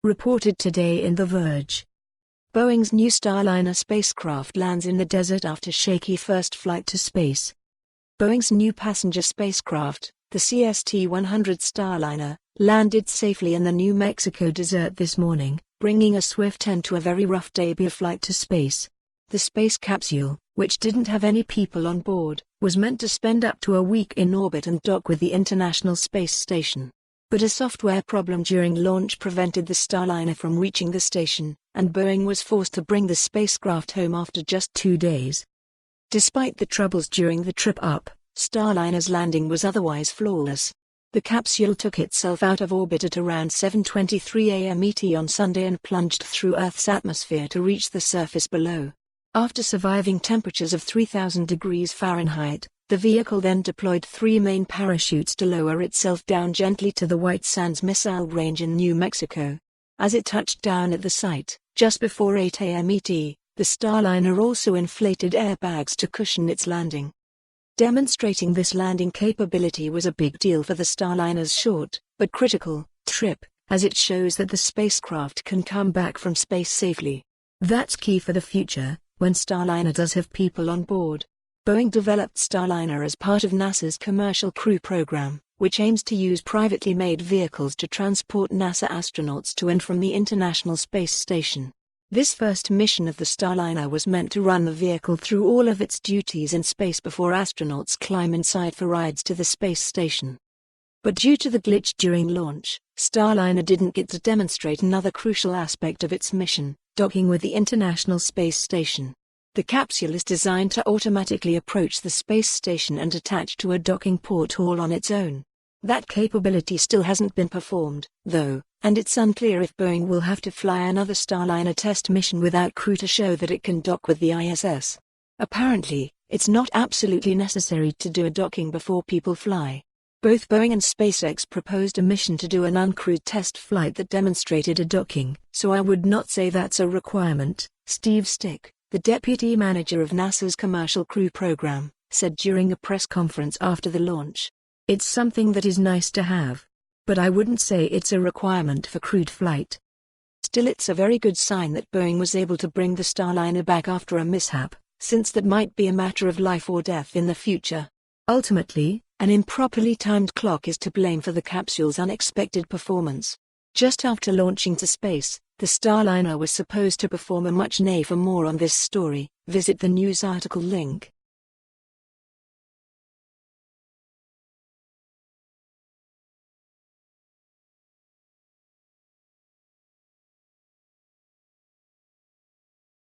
reported today in The Verge. Boeing's new Starliner spacecraft lands in the desert after shaky first flight to space. Boeing's new passenger spacecraft, the CST-100 Starliner, landed safely in the New Mexico desert this morning, bringing a swift end to a very rough debut flight to space. The space capsule, which didn't have any people on board, was meant to spend up to a week in orbit and dock with the International Space Station. But a software problem during launch prevented the Starliner from reaching the station, and Boeing was forced to bring the spacecraft home after just 2 days. Despite the troubles during the trip up, Starliner's landing was otherwise flawless. The capsule took itself out of orbit at around 7:23 a.m. ET on Sunday and plunged through Earth's atmosphere to reach the surface below. After surviving temperatures of 3,000 degrees Fahrenheit, the vehicle then deployed 3 main parachutes to lower itself down gently to the White Sands Missile Range in New Mexico. As it touched down at the site, just before 8 a.m. ET, the Starliner also inflated airbags to cushion its landing. Demonstrating this landing capability was a big deal for the Starliner's short, but critical, trip, as it shows that the spacecraft can come back from space safely. That's key for the future, when Starliner does have people on board. Boeing developed Starliner as part of NASA's Commercial Crew Program, which aims to use privately made vehicles to transport NASA astronauts to and from the International Space Station. This first mission of the Starliner was meant to run the vehicle through all of its duties in space before astronauts climb inside for rides to the space station. But due to the glitch during launch, Starliner didn't get to demonstrate another crucial aspect of its mission, docking with the International Space Station. The capsule is designed to automatically approach the space station and attach to a docking port all on its own. That capability still hasn't been performed, though, and it's unclear if Boeing will have to fly another Starliner test mission without crew to show that it can dock with the ISS. Apparently, it's not absolutely necessary to do a docking before people fly. Both Boeing and SpaceX proposed a mission to do an uncrewed test flight that demonstrated a docking, so I would not say that's a requirement, Steve Stick, the deputy manager of NASA's Commercial Crew Program, said during a press conference after the launch. It's something that is nice to have. But I wouldn't say it's a requirement for crewed flight. Still, it's a very good sign that Boeing was able to bring the Starliner back after a mishap, since that might be a matter of life or death in the future. Ultimately, an improperly timed clock is to blame for the capsule's unexpected performance. Just after launching to space, the Starliner was supposed to perform a much nay. For more on this story, visit the news article link.